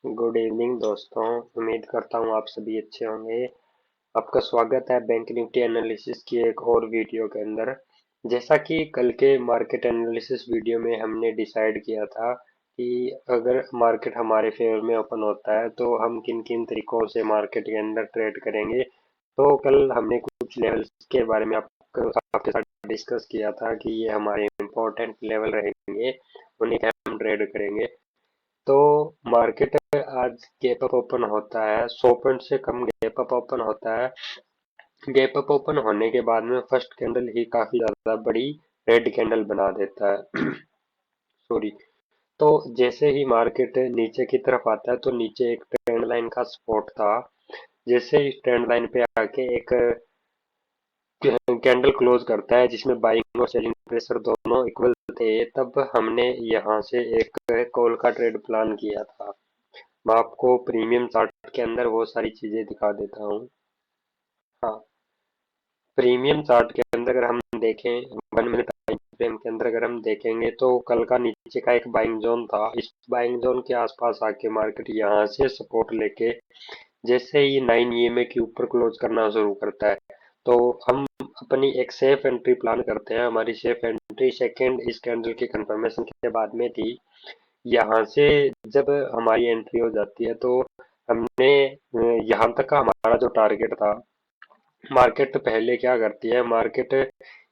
Good evening दोस्तों। उम्मीद करता हूँ आप सभी अच्छे होंगे। आपका स्वागत है बैंक निफ्टी एनालिसिस की एक और वीडियो के अंदर। जैसा कि कल के मार्केट एनालिसिस वीडियो में हमने डिसाइड किया था कि अगर मार्केट हमारे फेवर में ओपन होता है तो हम किन किन तरीकों से मार्केट के अंदर ट्रेड करेंगे। तो कल हमने कुछ लेवल्स के बारे में आपके साथ डिस्कस किया था कि ये हमारे इम्पोर्टेंट लेवल रहेंगे, उन्हीं के हम ट्रेड करेंगे। तो मार्केट आज गैप अप ओपन होता है, 100 पॉइंट से कम गैप अप ओपन होता है। गैप अप ओपन होने के बाद में फर्स्ट कैंडल ही काफी ज्यादा बड़ी रेड कैंडल बना देता है। सॉरी। तो जैसे ही मार्केट नीचे की तरफ आता है तो नीचे एक ट्रेंड लाइन का सपोर्ट था। जैसे ही ट्रेंड लाइन पे आके एक कैंडल क्लोज करता है जिसमें बाइंग और सेलिंग प्रेशर दोनों इक्वल थे, तब हमने यहाँ से एक कॉल का ट्रेड प्लान किया था। मैं आपको प्रीमियम चार्ट के अंदर वो सारी चीजें दिखा देता हूँ। हाँ, प्रीमियम चार्ट के अंदर अगर हम देखें, 1 मिनट टाइम फ्रेम के अंदर अगर हम देखेंगे तो कल का नीचे का एक बाइंग जोन था। इस बाइंग जोन के आसपास आके मार्केट यहाँ से सपोर्ट लेके जैसे ही 9 EMA के ऊपर क्लोज करना शुरू करता है तो हम अपनी एक सेफ एंट्री प्लान करते हैं। हमारी सेफ एंट्री सेकेंड इस कैंडल की कंफर्मेशन के बाद में थी। यहाँ से जब हमारी एंट्री हो जाती है तो हमने यहाँ तक का हमारा जो टारगेट था। मार्केट पहले क्या करती है, मार्केट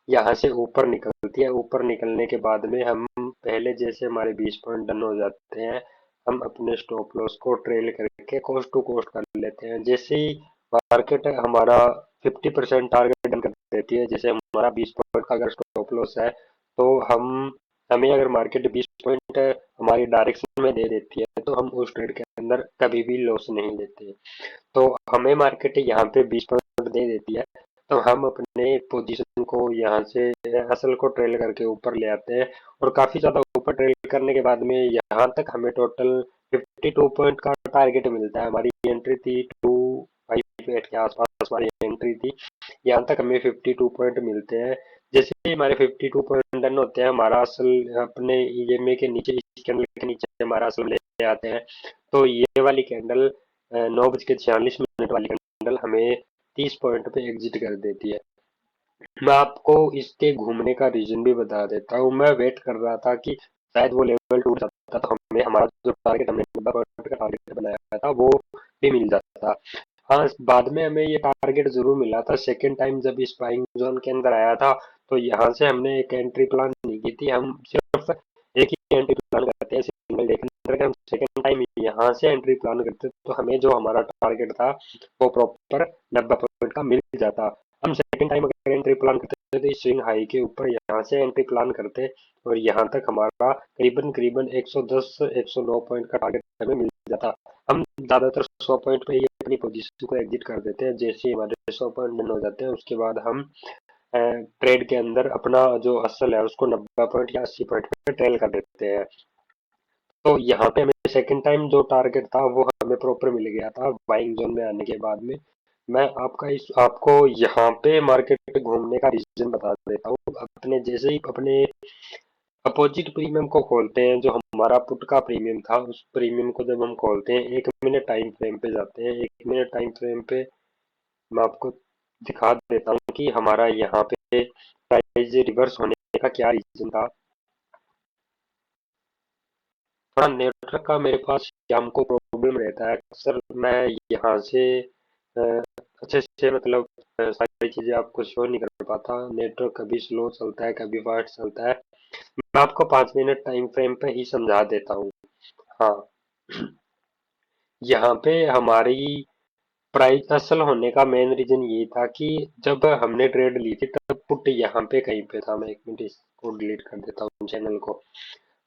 यहाँ से ऊपर निकलती है। ऊपर निकलने के बाद में हम पहले जैसे हमारे 20 पॉइंट डन हो जाते हैं, हम अपने स्टॉप लॉस को ट्रेल करके कोस्ट टू कोस्ट कर लेते हैं। जैसे ही मार्केट हमारा 50% टारगेट डन कर देती है, जैसे हमारा 20 पॉइंट का अगर स्टॉप लॉस है तो हमें अगर मार्केट 20 पॉइंट हमारी डायरेक्शन में दे देती है तो हम उस ट्रेड के अंदर कभी भी लॉस नहीं लेते। तो हमें मार्केट यहाँ पे 20 पॉइंट दे देती है तो हम अपने पोजीशन को यहाँ से असल को ट्रेल करके ऊपर ले आते हैं। और काफी ज्यादा ऊपर ट्रेल करने के बाद में यहाँ तक हमें टोटल 52 पॉइंट का टारगेट मिलता है। हमारी एंट्री थी 258 के आसपास हमारी एंट्री थी। यहाँ तक हमें 52 पॉइंट मिलते हैं। जैसे ही हमारे 52 पॉइंट डन होते हैं, हमारा असल अपने ईएमए के नीचे, इस कैंडल के नीचे हमारा असल ले आते हैं। तो ये वाली कैंडल 9:46 वाली कैंडल हमें 30 पॉइंट पे एग्जिट कर देती है। मैं आपको इसके घूमने का रीजन भी बता देता हूँ। मैं वेट कर रहा था कि शायद वो लेवल टूट जाता तो हमें हमारा जो टारगेट, हमने 90 पॉइंट का टारगेट बनाया था, वो भी मिल जाता। हाँ, बाद में हमें ये टारगेट जरूर मिला था। सेकेंड टाइम जब इस बाइंग जोन के अंदर आया था तो यहाँ से हमने एक एंट्री प्लान नहीं की थी। हम सिर्फ एक ही एंट्री प्लान करते हैं सिंगल डे के अंदर। अगर हम सेकेंड टाइम यहाँ से एंट्री प्लान करते तो हमें जो हमारा टारगेट था वो प्रॉपर 90 पॉइंट का मिल जाता। हम सेकेंड टाइम अगर एंट्री प्लान करते तो इस स्विंग हाई के ऊपर यहाँ से एंट्री प्लान करते और यहाँ तक हमारा करीबन करीबन 110 109 पॉइंट का टारगेट हमें मिल जाता। हम ज्यादातर 100 पॉइंट पे ही अपनी पोजीशन को एग्जिट कर देते हैं। जैसे ही हमारे 100 पॉइंट डन हो जाते हैं उसके बाद हम ट्रेड के अंदर अपना जो असल है उसको 90 पॉइंट या 80 पॉइंट पे ट्रेल कर देते हैं। तो यहाँ पे हमें सेकंड टाइम जो टारगेट था वो हमें प्रॉपर मिल गया था बाइंग जोन में आने के बाद में। मैं आपको यहाँ पे मार्केट घूमने का रीजन बता देता हूँ। अपने जैसे ही अपने अपोजिट प्रीमियम को खोलते हैं, जो हमारा पुट का प्रीमियम था, उस प्रीमियम को जब हम खोलते हैं 1 मिनट टाइम फ्रेम पे जाते हैं। 1 मिनट टाइम फ्रेम पे मैं आपको दिखा देता हूँ कि हमारा यहाँ पे प्राइस रिवर्स होने का क्या रीजन था। थोड़ा नेटवर्क का मेरे पास शाम को प्रॉब्लम रहता है अक्सर। मैं यहाँ से अच्छे से मतलब सारी चीजें आपको शो नहीं कर पाता। नेटवर्क कभी स्लो चलता है, कभी फास्ट चलता है। मैं आपको 5 मिनट टाइम फ्रेम पे ही समझा देता हूँ। हाँ, यहाँ पे हमारी प्राइस असल होने का मेन रीजन ये था कि जब हमने ट्रेड ली थी तब पुट यहाँ पे कहीं पे था। मैं 1 मिनट इसको डिलीट कर देता हूँ चैनल को।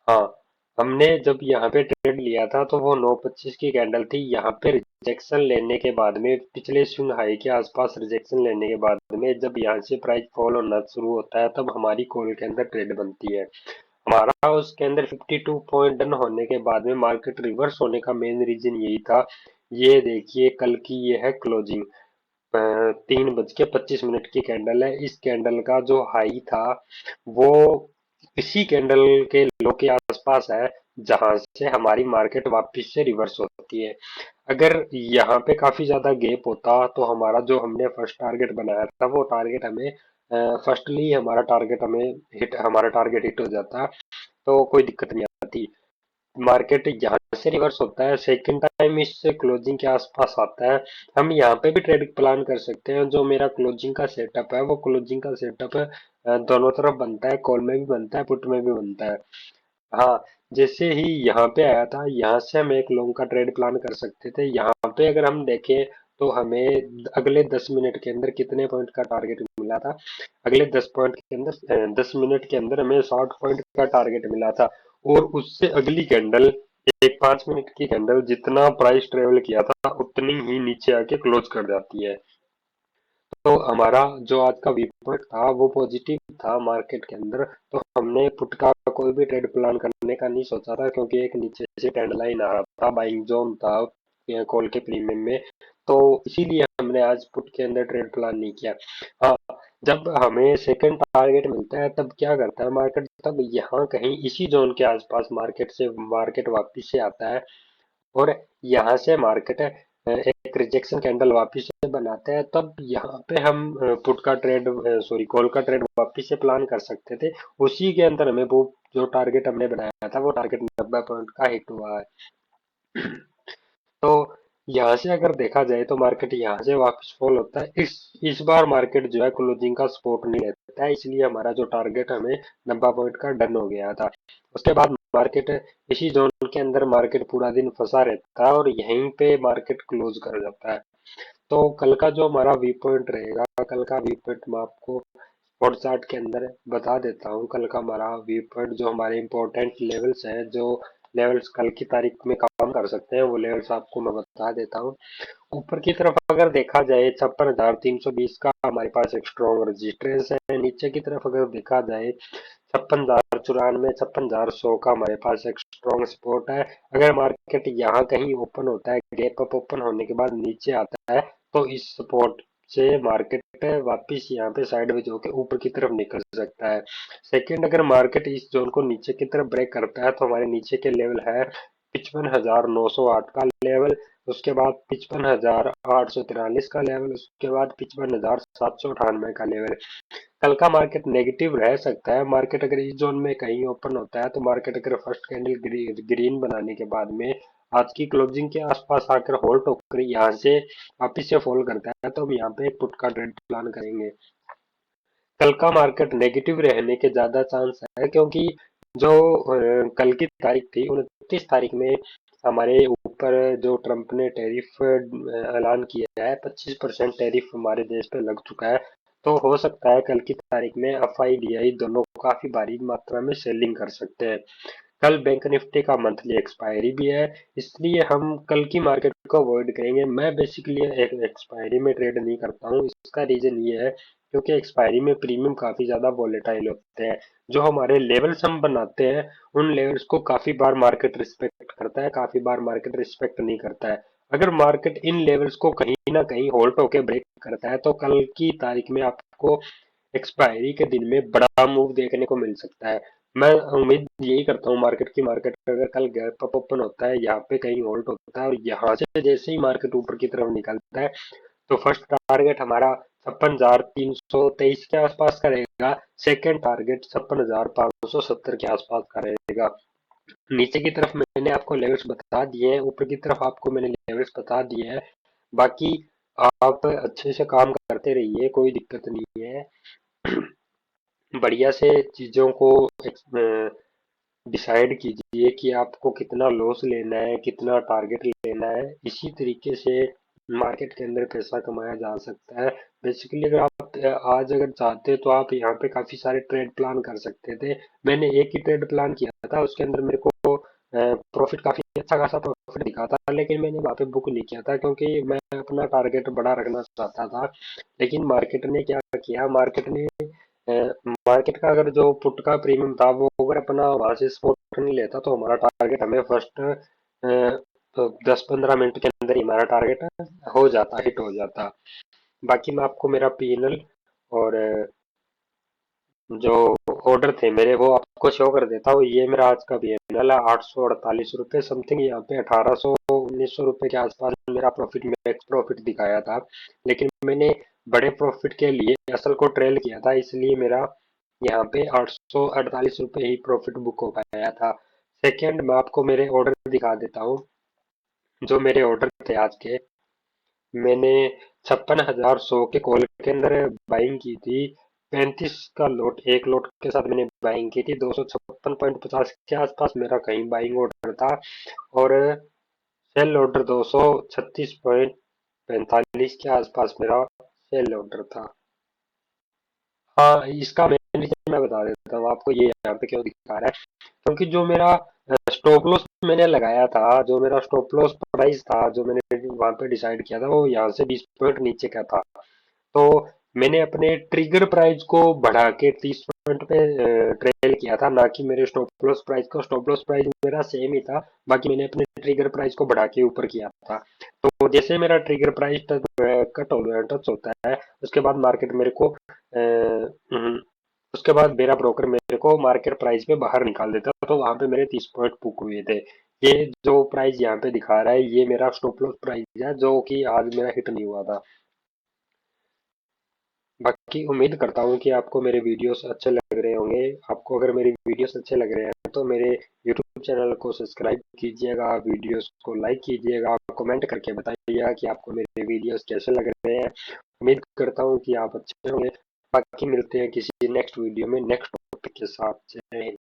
हाँ, हमने जब यहाँ पे ट्रेड लिया था तो वो 9:25 की कैंडल थी। यहाँ पे रिजेक्शन लेने के बाद में, पिछले स्विंग हाई के आसपास रिजेक्शन लेने के बाद में जब यहाँ से प्राइस फॉल होना शुरू होता है तब हमारी कॉल के अंदर ट्रेड बनती है। हमारा उसके अंदर 52 पॉइंट डन होने के बाद में मार्केट रिवर्स होने का मेन रीजन यही था। ये देखिए, कल की ये है क्लोजिंग, 3:25 की कैंडल है। इस कैंडल का जो हाई था वो इसी कैंडल के लो के आसपास है। जहां से हमारी मार्केट वापस से रिवर्स होती है। अगर यहाँ पे काफी ज्यादा गैप होता तो हमारा जो हमने फर्स्ट टारगेट बनाया था वो टारगेट हमें फर्स्टली हमारा टारगेट हिट हो जाता, तो कोई दिक्कत नहीं आती। मार्केट यहाँ से रिवर्स होता है, सेकंड टाइम इस क्लोजिंग के आसपास आता है, हम यहाँ पे भी ट्रेड प्लान कर सकते हैं। जो मेरा क्लोजिंग का सेटअप है वो क्लोजिंग का सेटअप दोनों तरफ बनता है, कॉल में भी बनता है, पुट में भी बनता है। हाँ, जैसे ही यहाँ पे आया था, यहाँ से हम एक लॉन्ग का ट्रेड प्लान कर सकते थे। यहाँ पे अगर हम देखें तो हमें अगले 10 मिनट के अंदर कितने पॉइंट का टारगेट मिला था। अगले 10 पॉइंट के अंदर 10 मिनट के अंदर हमें 60 पॉइंट का टारगेट मिला था। और उससे अगली कैंडल, एक 5 मिनट की कैंडल, जितना प्राइस ट्रेवल किया था उतनी ही नीचे आके क्लोज कर जाती है। तो हमारा जो आज का व्यू पॉइंट था वो पॉजिटिव था मार्केट के अंदर। तो हमने पुट का कोई भी ट्रेड प्लान करने का नहीं सोचा था, क्योंकि एक नीचे से ट्रेंड लाइन आ रहा था, बाइंग जोन था कॉल के प्रीमियम में। तो इसीलिए हमने आज पुट के अंदर ट्रेड प्लान नहीं किया। हाँ, जब हमें सेकंड टारगेट मिलता है तब क्या करता है मार्केट, तब यहाँ कहीं इसी जोन के आसपास मार्केट वापिस से आता है। और यहाँ से मार्केट एक रिजेक्शन कैंडल वापिस से बनाते हैं, तब यहाँ पे हम पुट का ट्रेड, सॉरी, कॉल का ट्रेड वापिस से प्लान कर सकते थे। उसी के अंदर हमें वो जो टारगेट हमने बनाया था वो टारगेट 90 पॉइंट का हिट हुआ है। तो यहाँ से अगर देखा जाए तो मार्केट यहाँ से वापस फॉल होता है। इस बार मार्केट जो है क्लोजिंग का सपोर्ट नहीं लेता है, इसलिए हमारा जो टारगेट हमें 90 पॉइंट का डन हो गया था। उसके बाद मार्केट इसी जोन के अंदर मार्केट पूरा दिन फंसा रहता है और यहीं पे मार्केट क्लोज कर जाता है। तो कल का जो हमारा व्यू पॉइंट रहेगा, कल का व्यू पॉइंट मैं आपको स्पॉट चार्ट के अंदर बता देता हूँ। कल का हमारा व्यू पॉइंट, जो हमारे इंपॉर्टेंट लेवल्स हैं, जो लेवल्स कल की तारीख में काम कर सकते हैं, वो लेवल्स आपको मैं बता देता हूँ। ऊपर की तरफ अगर देखा जाए 56,320 का हमारे पास एक स्ट्रॉन्ग रेजिस्टेंस है। नीचे की तरफ अगर देखा जाए 56,094, 56,100 का हमारे पास एक स्ट्रॉन्ग सपोर्ट है। अगर मार्केट यहाँ कहीं ओपन होता है, गैप अप ओपन होने के बाद नीचे आता है, तो इस सपोर्ट से मार्केट वापिस यहाँ पे साइडवेज होकर ऊपर की तरफ निकल सकता है। सेकंड, अगर मार्केट इस जोन को नीचे की तरफ ब्रेक करता है तो हमारे नीचे के लेवल है 55,908 का लेवल, उसके बाद 55,843 का लेवल, उसके बाद 55,798 का लेवल। कल का मार्केट नेगेटिव रह सकता है। मार्केट अगर इस जोन में कहीं ओपन होता है, तो मार्केट अगर फर्स्ट कैंडल ग्रीन बनाने के बाद में आज की क्लोजिंग के आसपास आकर होल्ड होकर यहाँ से वापिस से फॉल करता है, तो हम यहाँ पे पुट का ट्रेड प्लान करेंगे। कल का मार्केट नेगेटिव रहने के ज्यादा चांस है, क्योंकि जो कल की तारीख थी 29 तारीख में, हमारे ऊपर जो ट्रम्प ने टैरिफ ऐलान किया है, 25% टैरिफ हमारे देश पे लग चुका है। तो हो सकता है कल की तारीख में एफआईडीआई दोनों काफी भारी मात्रा में सेलिंग कर सकते हैं। कल बैंक निफ्टी का मंथली एक्सपायरी भी है, इसलिए हम कल की मार्केट को अवॉइड करेंगे। मैं बेसिकली एक एक्सपायरी में ट्रेड नहीं करता हूँ। इसका रीजन ये है क्योंकि एक्सपायरी में प्रीमियम काफी ज्यादा वॉलेटाइल होते हैं। जो हमारे लेवल्स हम बनाते हैं, उन लेवल्स को काफी बार मार्केट रिस्पेक्ट करता है, काफी बार मार्केट रिस्पेक्ट नहीं करता है। अगर मार्केट इन लेवल्स को कहीं ना कहीं होल्ड होके ब्रेक करता है, तो कल की तारीख में आपको एक्सपायरी के दिन में बड़ा मूव देखने को मिल सकता है। मैं उम्मीद यही करता हूँ मार्केट की, मार्केट अगर कल गैप अप ओपन होता है, यहाँ पे कहीं होल्ड होता है और यहाँ से जैसे ही मार्केट ऊपर की तरफ निकलता है, तो फर्स्ट टारगेट हमारा 56,323 के आसपास का रहेगा। सेकंड टारगेट 56,570 के आसपास का रहेगा। नीचे की तरफ मैंने आपको लेवल्स बता दिए हैं, ऊपर की तरफ आपको मैंने लेवल्स बता दिए हैं। बाकी आप अच्छे से काम करते रहिए, कोई दिक्कत नहीं है। बढ़िया से चीजों को डिसाइड कीजिए कि आपको कितना लॉस लेना है, कितना टारगेट लेना है। इसी तरीके से मार्केट के अंदर पैसा कमाया जा सकता है। बेसिकली अगर आप आज अगर चाहते तो आप यहाँ पे काफी सारे ट्रेड प्लान कर सकते थे। मैंने एक ही ट्रेड प्लान किया था, उसके अंदर मेरे को प्रॉफिट, काफी अच्छा खासा प्रॉफिट दिखा था, लेकिन मैंने वहाँ पे बुक नहीं किया था क्योंकि मैं अपना टारगेट बड़ा रखना चाहता था। लेकिन मार्केट ने क्या किया, मार्केट का अगर जो पुट का प्रीमियम था वो अगर अपना वहां से सपोर्ट नहीं लेता, तो हमारा टारगेट हमें फर्स्ट 10-15 मिनट के अंदर ही हमारा टारगेट हो जाता, हिट हो जाता। बाकी मैं आपको मेरा पीएनएल और जो ऑर्डर थे मेरे वो आपको शो कर देता हूँ। ये मेरा आज का बीएनएल है 848 रुपये समथिंग, यहाँ पे 1800 1900 रुपये के आसपास मेरा प्रॉफिट, मैक्स प्रॉफिट दिखाया था। लेकिन मैंने बड़े प्रॉफिट के लिए असल को ट्रेल किया था, इसलिए मेरा यहाँ पे 848 रुपये ही प्रॉफिट बुक हो पाया था। सेकेंड, मैं आपको मेरे ऑर्डर दिखा देता हूँ। जो मेरे ऑर्डर थे आज के, मैंने 56,100 के कॉल के अंदर बाइंग की थी। 35 का लोट, एक लोट के साथ मैंने बाइंग की थी। 256.50 के आसपास मेरा कहीं बाइंग ऑर्डर था। और सेल ऑर्डर 236.45 के आसपास मेरा सेल ऑर्डर था। हाँ, इसका मेन रीजन मैं बता देता हूँ आपको, ये यहाँ पे क्यों दिखा रहा है। क्योंकि जो मेरा स्टॉप लॉस मैंने लगाया था, जो मेरा स्टॉप लॉस प्राइस था, जो मैंने वहां पे डिसाइड किया था, वो यहाँ से 20 पॉइंट नीचे का था। तो मैंने अपने ट्रिगर प्राइस को बढ़ा के 30 पॉइंट पे ट्रेल किया था, ना कि मेरे स्टॉप लॉस प्राइस को। स्टॉप लॉस प्राइस मेरा सेम ही था, बाकी मैंने अपने ट्रिगर प्राइस को बढ़ा के ऊपर किया था। तो जैसे मेरा ट्रिगर प्राइस टच होता है, उसके बाद मार्केट मेरे को उसके बाद मेरा ब्रोकर मेरे को मार्केट प्राइस पे बाहर निकाल देता, तो वहां पे मेरे 30 पॉइंट बुक हुए थे। ये जो प्राइस यहाँ पे दिखा रहा है, ये मेरा स्टॉप लॉस प्राइस है, जो कि आज मेरा हिट नहीं हुआ था। बाकी उम्मीद करता हूँ कि आपको मेरे वीडियोस अच्छे लग रहे होंगे। आपको अगर मेरे वीडियोस अच्छे लग रहे हैं तो मेरे यूट्यूब चैनल को सब्सक्राइब कीजिएगा, वीडियोस को लाइक कीजिएगा, कमेंट करके बताइएगा कि आपको मेरे वीडियोस कैसे लग रहे हैं। उम्मीद करता हूँ कि आप अच्छे होंगे। बाकी मिलते हैं किसी नेक्स्ट वीडियो में नेक्स्ट टॉपिक के साथ। जय हिंद।